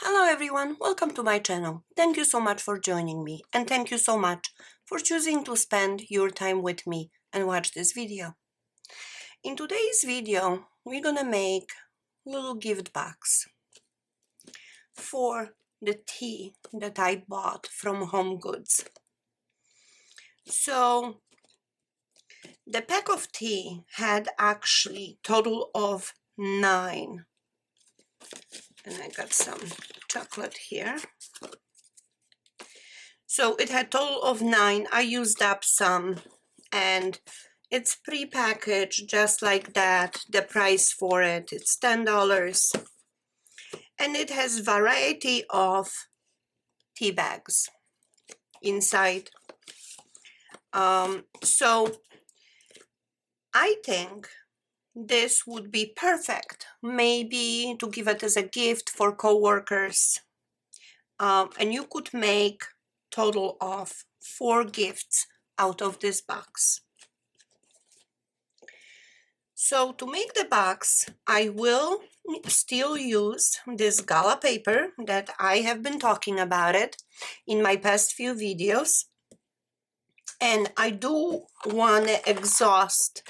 Hello everyone, welcome to my channel. Thank you so much for joining me and thank you so much for choosing to spend your time with me and watch this video. In today's video, we're gonna make little gift box for the tea that I bought from Home Goods. So the pack of tea had actually total of 9. And I got some chocolate here. So it had total of 9. I used up some and it's pre-packaged just like that. The price for it, it's $10. And it has variety of tea bags inside. So I think this would be perfect, maybe to give it as a gift for co-workers. And you could make total of 4 gifts out of this box. So to make the box, I will still use this Gala paper that I have been talking about it in my past few videos. And I do want to exhaust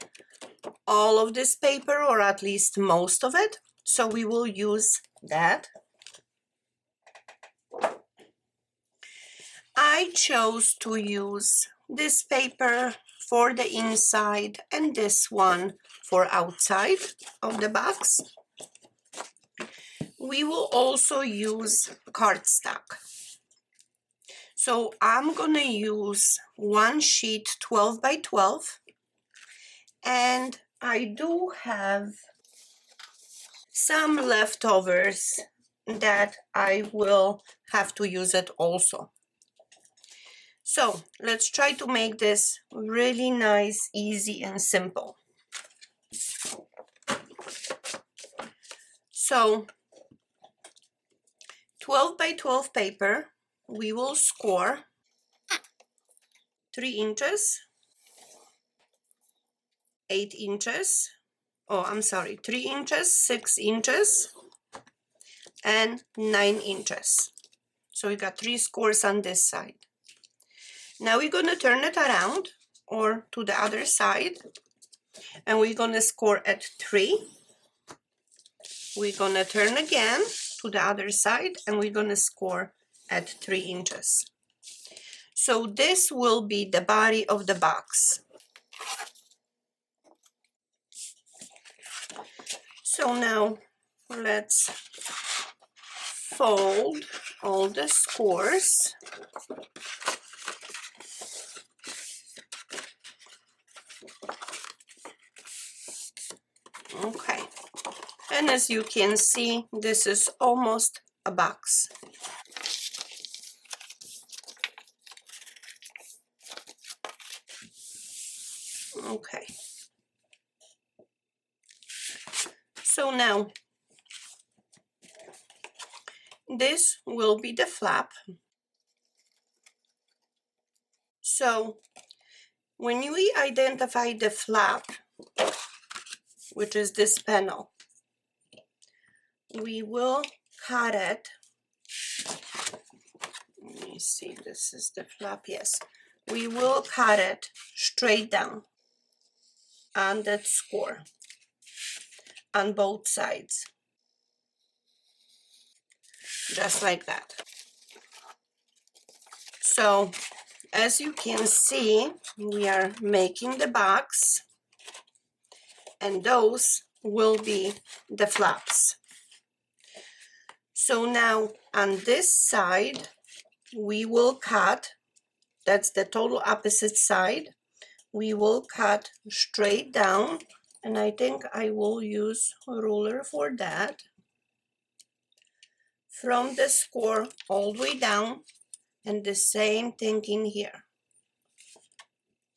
all of this paper, or at least most of it. So we will use that. I chose to use this paper for the inside and this one for outside of the box. We will also use cardstock. So I'm gonna use one sheet 12 by 12, and I do have some leftovers that I will have to use it also. So let's try to make this really nice, easy, and simple. So 12 by 12 paper, we will score 3 inches, 8 inches, 3 inches, 6 inches, and 9 inches. So we got 3 scores on this side. Now we're going to turn it around or to the other side, and we're going to score at 3. We're going to turn again to the other side, and we're going to score at 3 inches. So this will be the body of the box. So now let's fold all the scores. Okay, and as you can see, this is almost a box. Okay, so now this will be the flap. So when we identify the flap, which is this panel, we will cut it. Let me see, this is the flap, yes. We will cut it straight down on that score on both sides, just like that. So as you can see, we are making the box, and those will be the flaps. So now on this side, we will cut, that's the total opposite side, we will cut straight down, and I think I will use a ruler for that, from the score all the way down, and the same thing in here.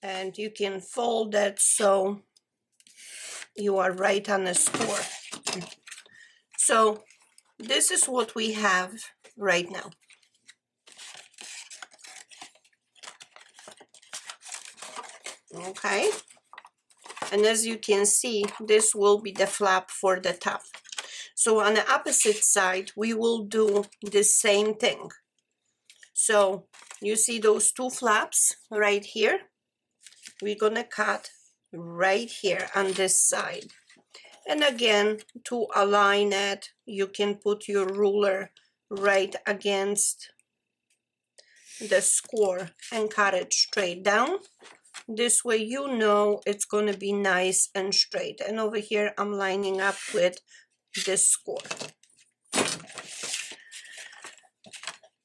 And you can fold that so you are right on the score. So this is what we have right now. Okay, and as you can see, this will be the flap for the top. So on the opposite side, we will do the same thing. So you see those two flaps right here? We're gonna cut right here on this side. And again, to align it, you can put your ruler right against the score and cut it straight down. This way you know it's going to be nice and straight. And over here I'm lining up with this score.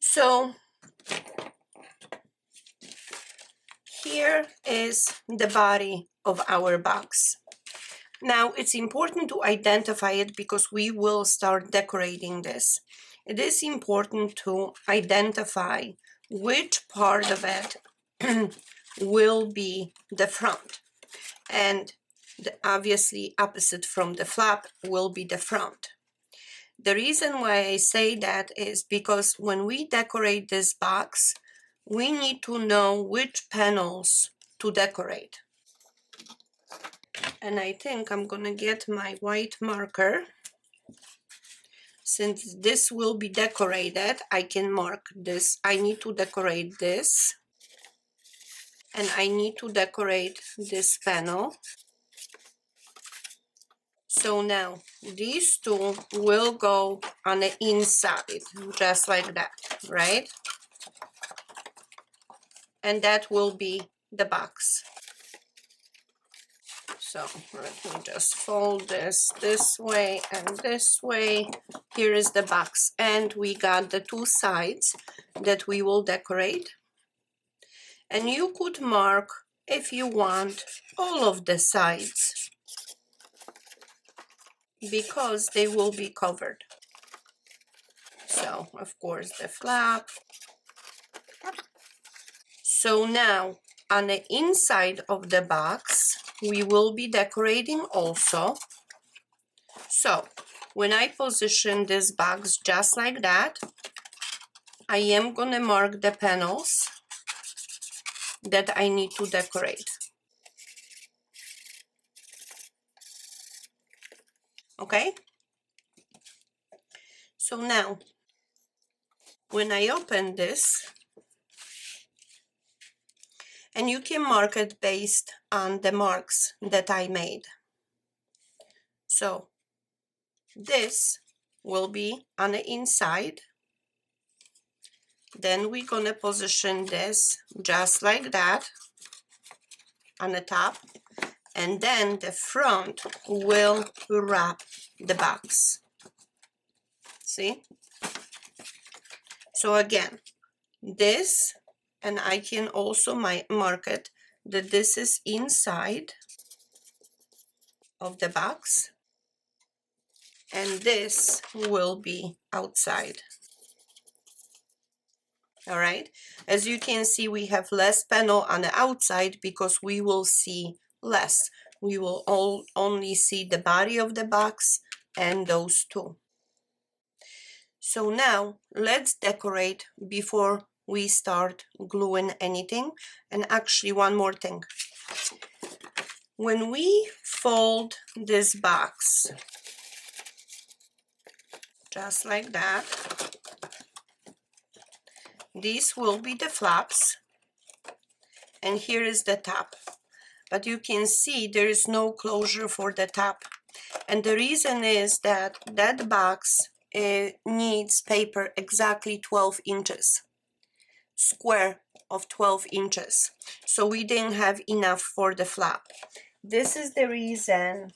So here is the body of our box. Now it's important to identify it because we will start decorating this. It is important to identify which part of it will be the front, and obviously opposite from the flap will be the front. The reason why I say that is because when we decorate this box, we need to know which panels to decorate. And I think I'm gonna get my white marker. Since this will be decorated, I can mark this. I need to decorate this. And I need to decorate this panel. So now these two will go on the inside, just like that, right? And that will be the box. So let me just fold this way and this way. Here is the box, and we got the two sides that we will decorate. And you could mark, if you want, all of the sides because they will be covered. So of course the flap. So now on the inside of the box we will be decorating also. So when I position this box just like that, I am gonna mark the panels that I need to decorate. Okay? So now when I open this, and you can mark it based on the marks that I made. So this will be on the inside. Then we're gonna position this just like that on the top, and then the front will wrap the box. See? So again, this, and I can also mark it that this is inside of the box, and this will be outside. All right, as you can see, we have less panel on the outside because we will see less. We will only see the body of the box and those two. So now let's decorate before we start gluing anything. And actually one more thing. When we fold this box, just like that, these will be the flaps, and here is the top. But you can see there is no closure for the top. And the reason is that that box needs paper exactly 12 inches, square of 12 inches. So we didn't have enough for the flap. This is the reason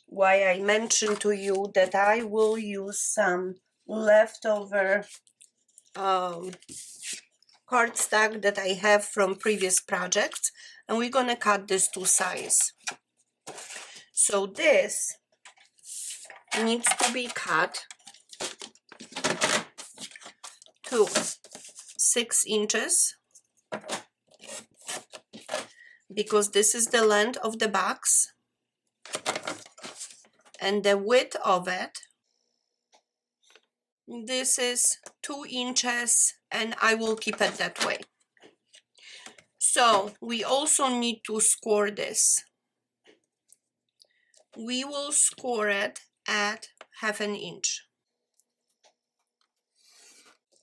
why I mentioned to you that I will use some leftover cardstock that I have from previous projects, and we're gonna cut this to size. So this needs to be cut to 6 inches because this is the length of the box, and the width of it, this is 2 inches, and I will keep it that way. So we also need to score this. We will score it add 1/2 inch.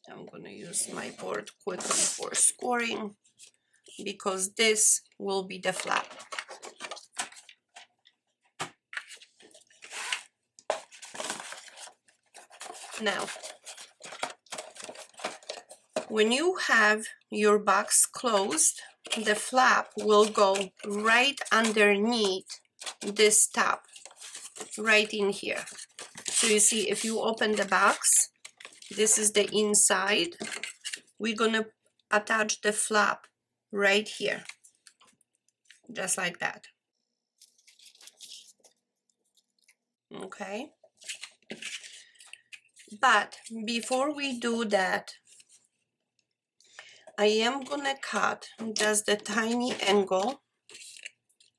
I'm gonna use my board quickly for scoring because this will be the flap. Now, when you have your box closed, the flap will go right underneath this tab, right in here. So you see, if you open the box, this is the inside. We're gonna attach the flap right here, just like that. Okay. But before we do that, I am gonna cut just the tiny angle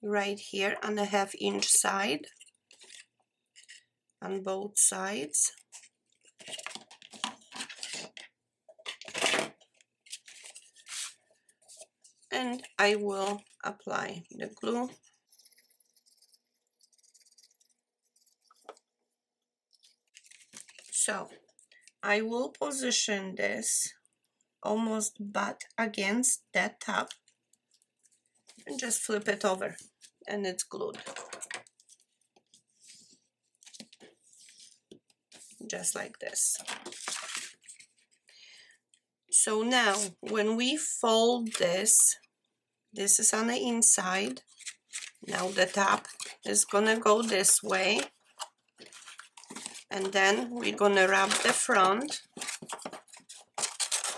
right here on the 1/2 inch side on both sides. And I will apply the glue. So I will position this almost butt against that top and just flip it over and it's glued. Just like this. So now when we fold this, this is on the inside. Now the top is gonna go this way. And then we're gonna wrap the front.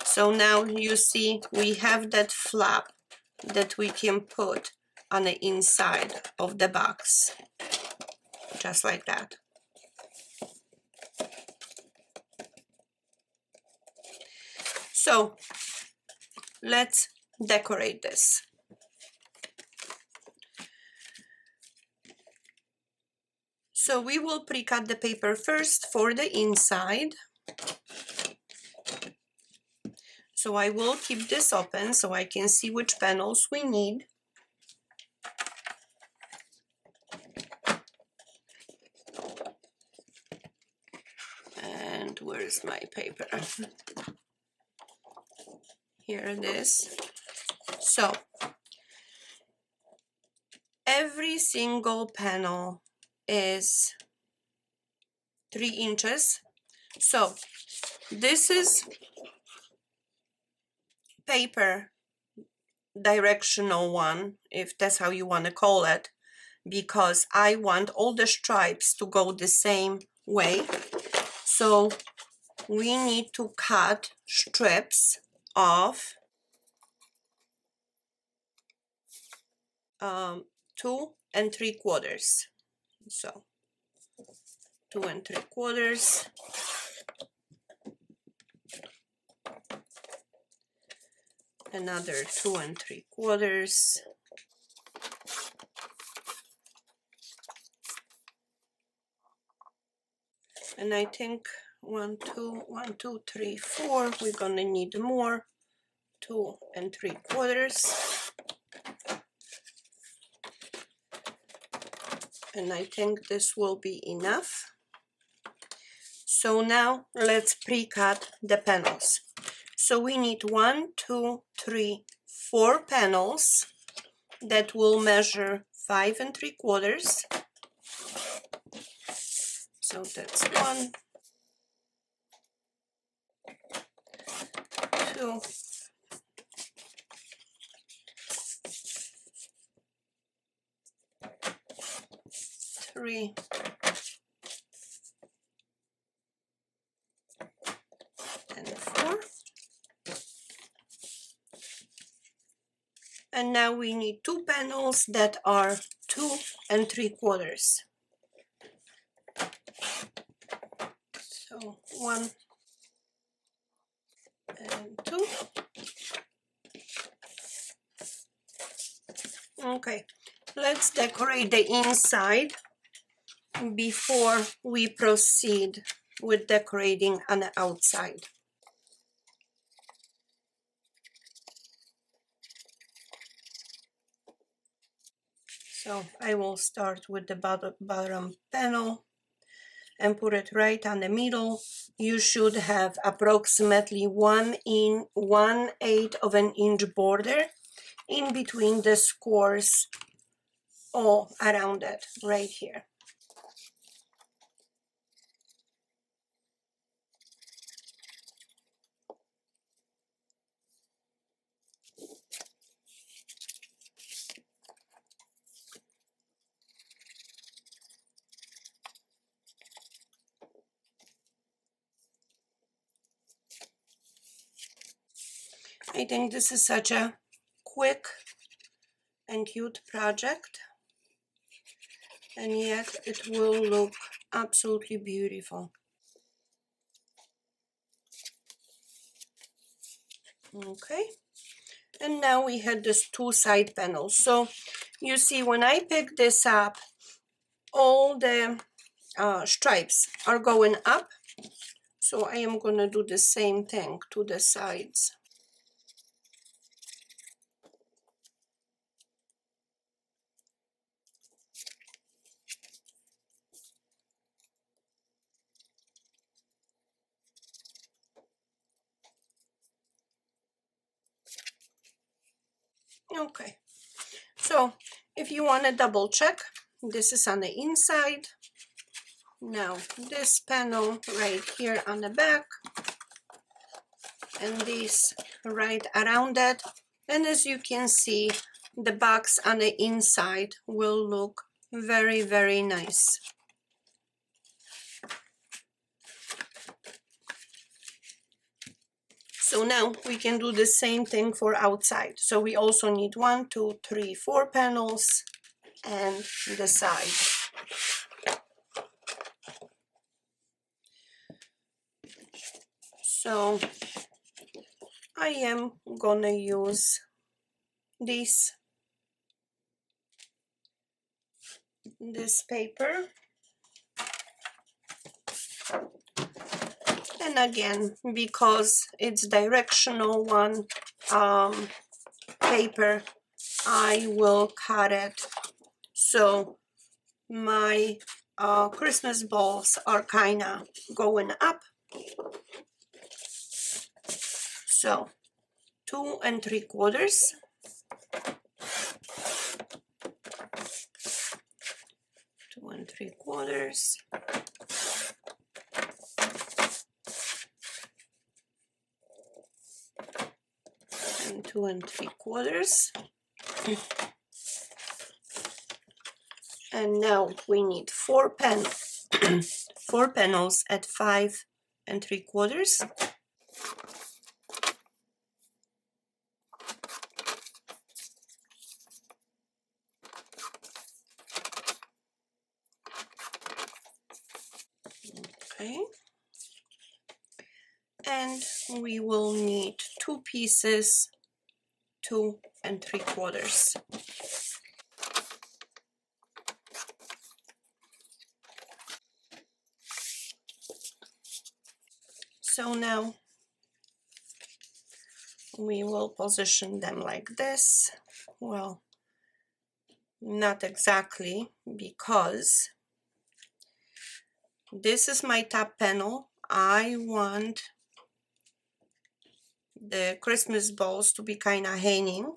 So now you see we have that flap that we can put on the inside of the box, just like that. So let's decorate this. So we will pre-cut the paper first for the inside. So I will keep this open so I can see which panels we need. And where is my paper? Here it is. So every single panel is 3 inches. So this is paper directional one, if that's how you want to call it, because I want all the stripes to go the same way. So we need to cut strips of 2 3/4. So 2 3/4. Another 2 3/4. And I think 1 2 3 4. We're gonna need more. 2 3/4. And I think this will be enough. So now let's pre-cut the panels. So we need 1 2 3 4 panels that will measure 5 3/4. So that's 1 2 3 and 4. And now we need 2 panels that are 2 3/4. So 1 and 2. Okay, let's decorate the inside before we proceed with decorating on the outside. So I will start with the bottom panel. and put it right on the middle. You should have approximately 1/8 of an inch border in between the scores all around it right here. I think this is such a quick and cute project, and yet it will look absolutely beautiful. Okay, and now we had these two side panels. So you see, when I pick this up, all the stripes are going up. So I am going to do the same thing to the sides. Okay, so if you want to double check, this is on the inside. Now this panel right here on the back, and this right around it. And as you can see, the box on the inside will look very, very nice. So now we can do the same thing for outside. So we also need 1, 2, 3, 4 panels and the side. So I am gonna use this paper, and again, because it's directional one paper, I will cut it so my Christmas balls are kind of going up. So 2 3/4, 2 3/4, and 2 3/4. And now we need 4 4 panels at 5 3/4. Okay, and we will need 2 pieces, 2 3/4. So now we will position them like this. Well, not exactly, because this is my top panel. I want the Christmas balls to be kind of hanging.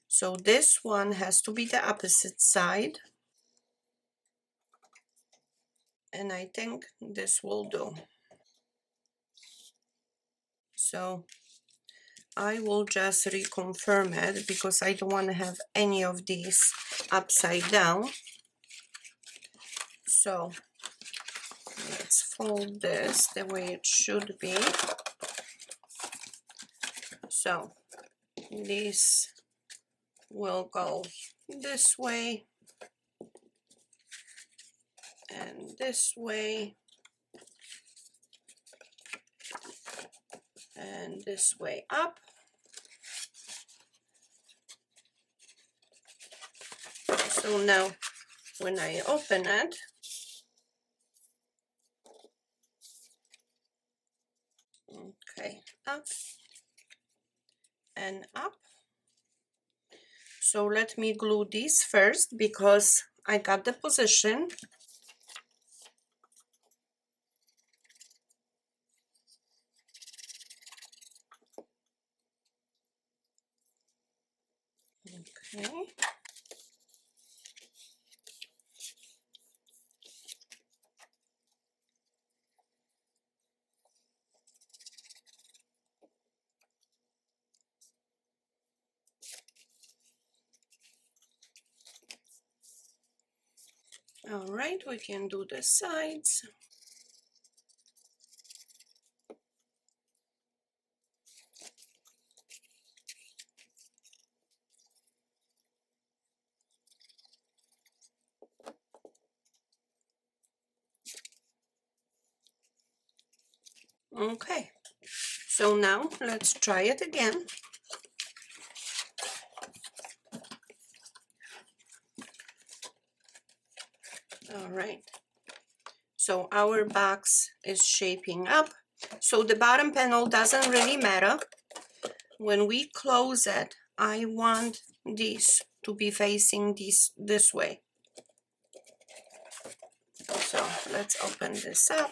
So this one has to be the opposite side. And I think this will do. So I will just reconfirm it because I don't want to have any of these upside down. So let's fold this the way it should be. So this will go this way and this way and this way up. So now when I open it, okay, up and up. So let me glue these first because I got the position. Okay. All right, we can do the sides. Okay, so now let's try it again. All right, so our box is shaping up. So the bottom panel doesn't really matter. When we close it, I want these to be facing this way. So let's open this up.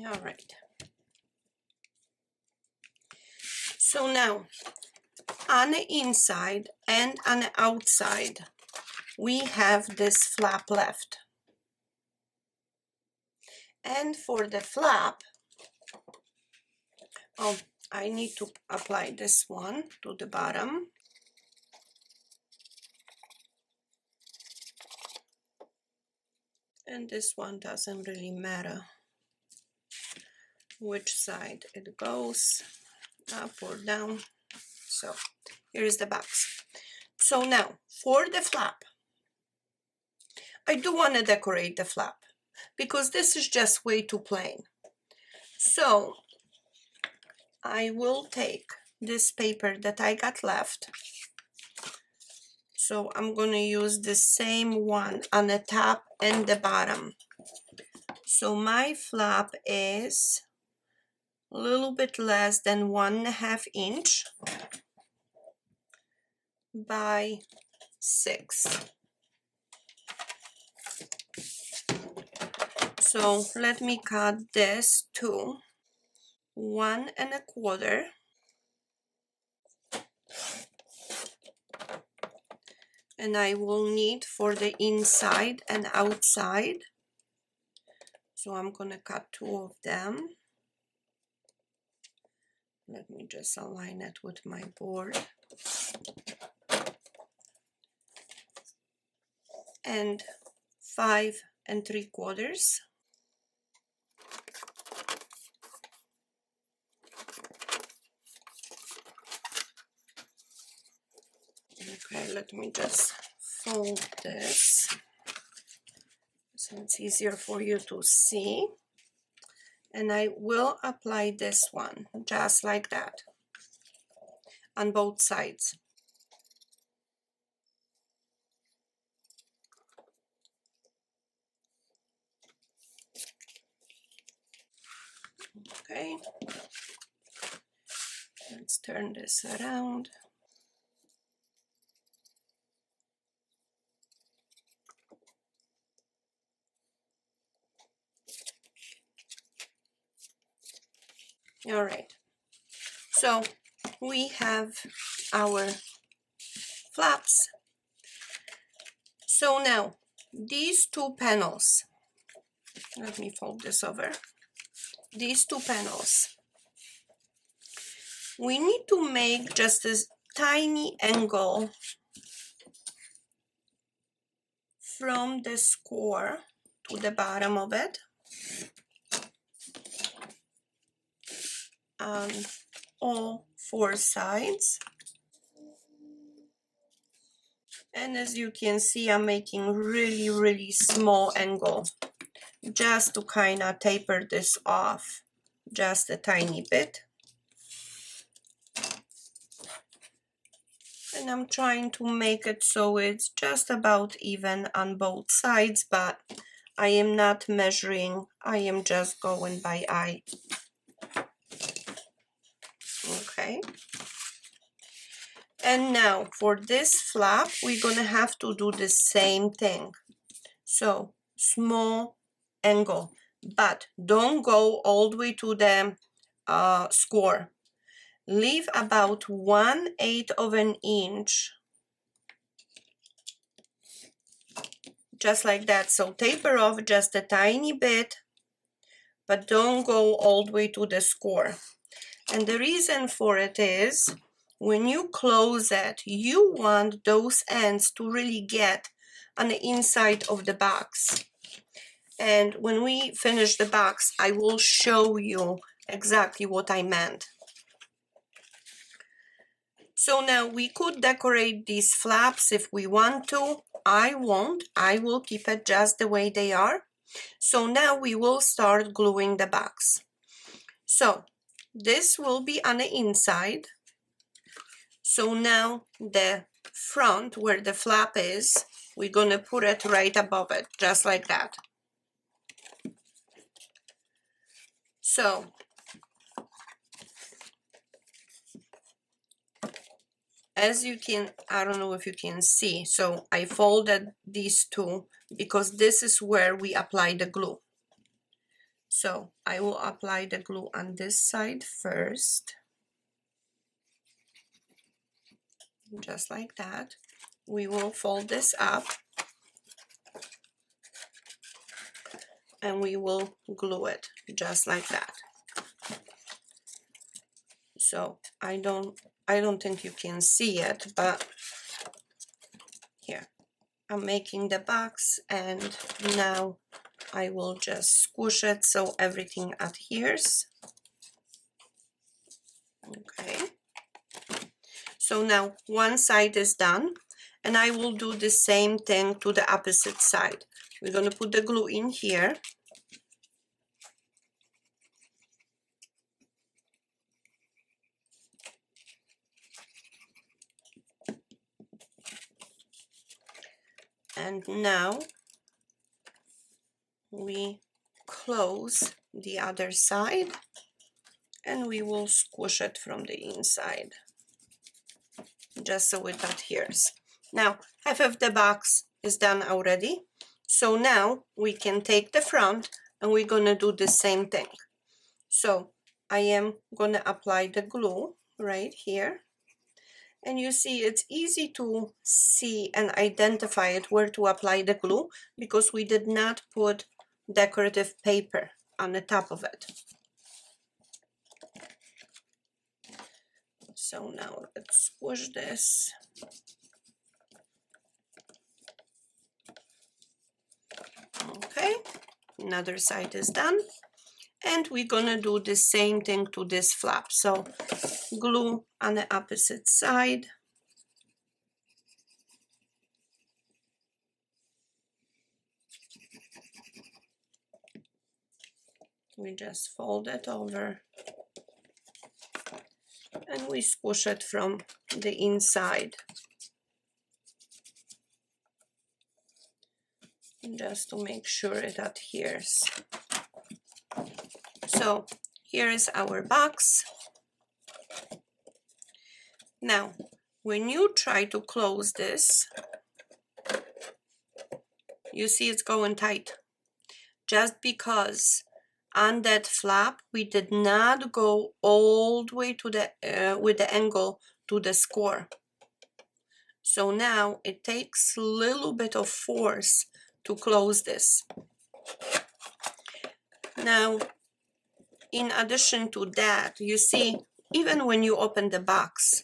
All right. So now, on the inside and on the outside, we have this flap left. And for the flap, oh, I need to apply this one to the bottom. And this one doesn't really matter which side it goes, up or down. So here is the box. So now for the flap, I do want to decorate the flap because this is just way too plain. So I will take this paper that I got left. So I'm going to use the same one on the top and the bottom. So my flap is a little bit less than 1.5 inch by 6. So let me cut this to 1.25. And I will need for the inside and outside. So I'm gonna cut 2 of them. Let me just align it with my board. And 5.75. Okay, let me just fold this so it's easier for you to see. And I will apply this one just like that on both sides. Okay, let's turn this around. All right, so we have our flaps. So now these 2 panels, let me fold this over. These 2 panels, we need to make just this tiny angle from the score to the bottom of it on all 4 sides. And as you can see, I'm making really small angle just to kind of taper this off just a tiny bit. And I'm trying to make it so it's just about even on both sides, but I am not measuring, I am just going by eye. Okay. And now for this flap, we're gonna have to do the same thing. So small angle, but don't go all the way to the score. Leave about 1/8 of an inch, just like that. So taper off just a tiny bit, but don't go all the way to the score. And the reason for it is, when you close it, you want those ends to really get on the inside of the box. And when we finish the box, I will show you exactly what I meant. So now we could decorate these flaps if we want to. I won't. I will keep it just the way they are. So now we will start gluing the box. So this will be on the inside. So now the front where the flap is, we're gonna put it right above it, just like that. So as you can, I don't know if you can see, so I folded these two because this is where we apply the glue. So I will apply the glue on this side first, just like that. We will fold this up and we will glue it just like that. So I don't think you can see it, but here I'm making the box, and now I will just squish it so everything adheres. Okay, so now one side is done, and I will do the same thing to the opposite side. We're going to put the glue in here. And now we close the other side and we will squish it from the inside just so it adheres. Now half of the box is done already, so now we can take the front and we're gonna do the same thing. So I am gonna apply the glue right here, and you see it's easy to see and identify it where to apply the glue because we did not put decorative paper on the top of it. So now let's squish this. Okay, another side is done, and we're gonna do the same thing to this flap. So glue on the opposite side. We just fold it over and we squish it from the inside just to make sure it adheres. So here is our box. Now when you try to close this, you see it's going tight just because on that flap we did not go all the way to the with the angle to the score. So now it takes a little bit of force to close this. Now in addition to that, you see, even when you open the box,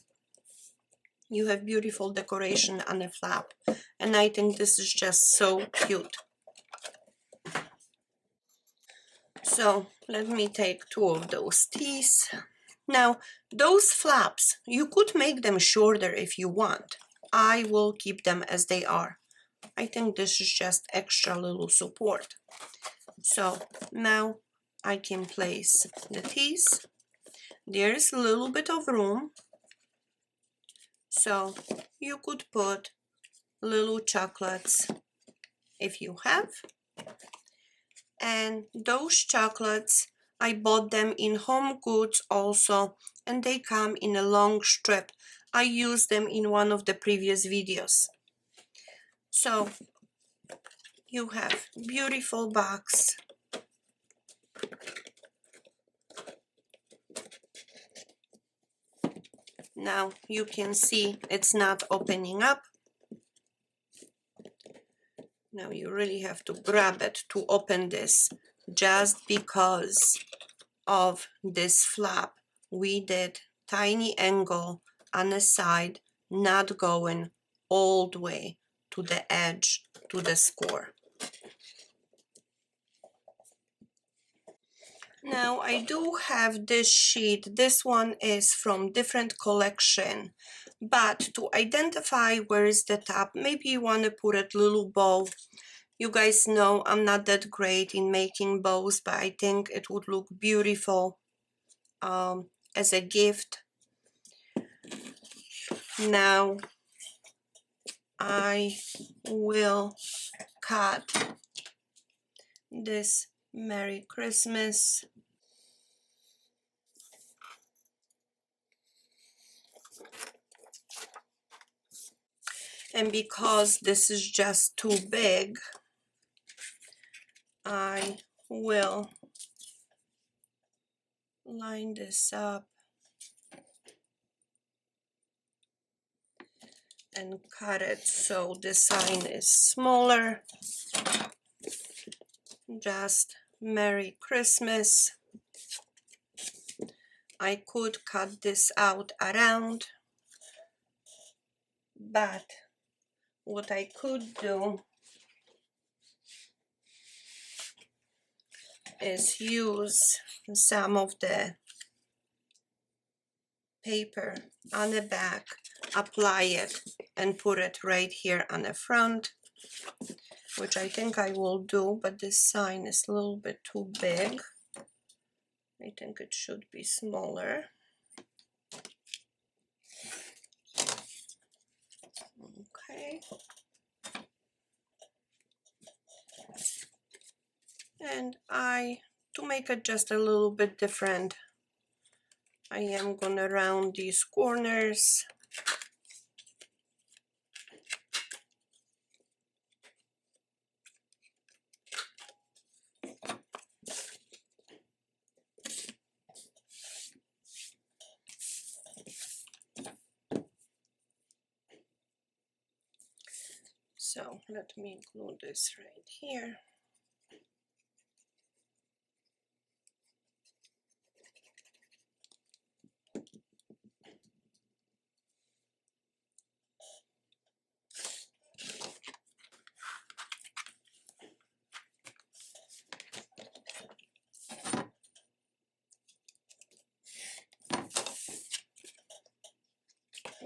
you have beautiful decoration on the flap, and I think this is just so cute. So let me take two of those tees. Now those flaps, you could make them shorter if you want. I will keep them as they are. I think this is just extra little support. So now I can place the tees. There's a little bit of room, so you could put little chocolates if you have. And those chocolates, I bought them in Home Goods also, and they come in a long strip. I used them in one of the previous videos. So you have beautiful box. Now you can see it's not opening up. Now you really have to grab it to open this. Just because of this flap, we did tiny angle on the side, not going all the way to the edge to the score. Now I do have this sheet. This one is from different collection, but to identify where is the top, maybe you want to put a little bow. You guys know I'm not that great in making bows, but I think it would look beautiful as a gift. Now I will cut this Merry Christmas. And because this is just too big, I will line this up and cut it so the sign is smaller. Just Merry Christmas. I could cut this out around, but what I could do is use some of the paper on the back, apply it, and put it right here on the front, which I think I will do, but this sign is a little bit too big. I think it should be smaller. Okay. And to make it just a little bit different, I am gonna round these corners. So let me glue this right here.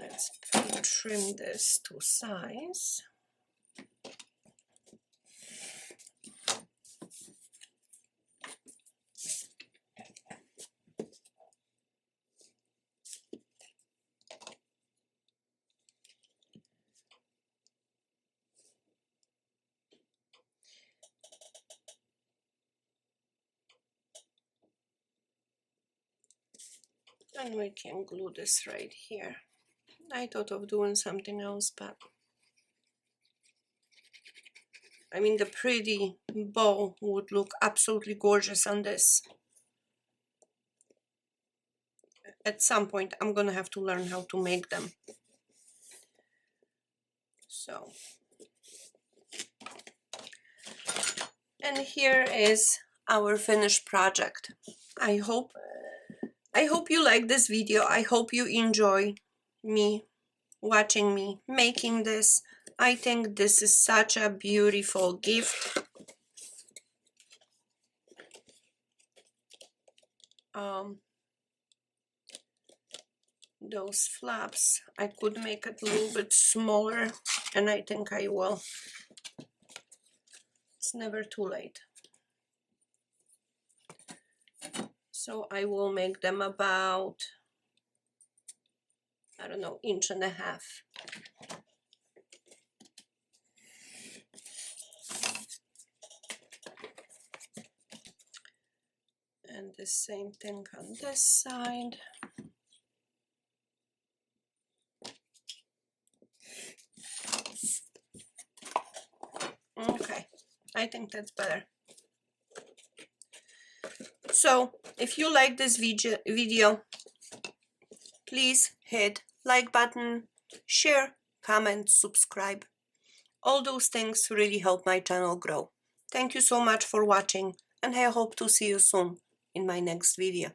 Let's trim this to size. And we can glue this right here. I thought of doing something else, but I mean, the pretty bow would look absolutely gorgeous on this. At some point, I'm gonna have to learn how to make them. So, and here is our finished project. I hope you like this video. I hope you enjoy me watching me making this. I think this is such a beautiful gift. Those flaps, I could make it a little bit smaller, and I think I will. It's never too late. So I will make them about, I don't know, 1.5 inches. And the same thing on this side. I think that's better. So if you like this video, please hit like button, share, comment, subscribe. All those things really help my channel grow. Thank you so much for watching, and I hope to see you soon in my next video.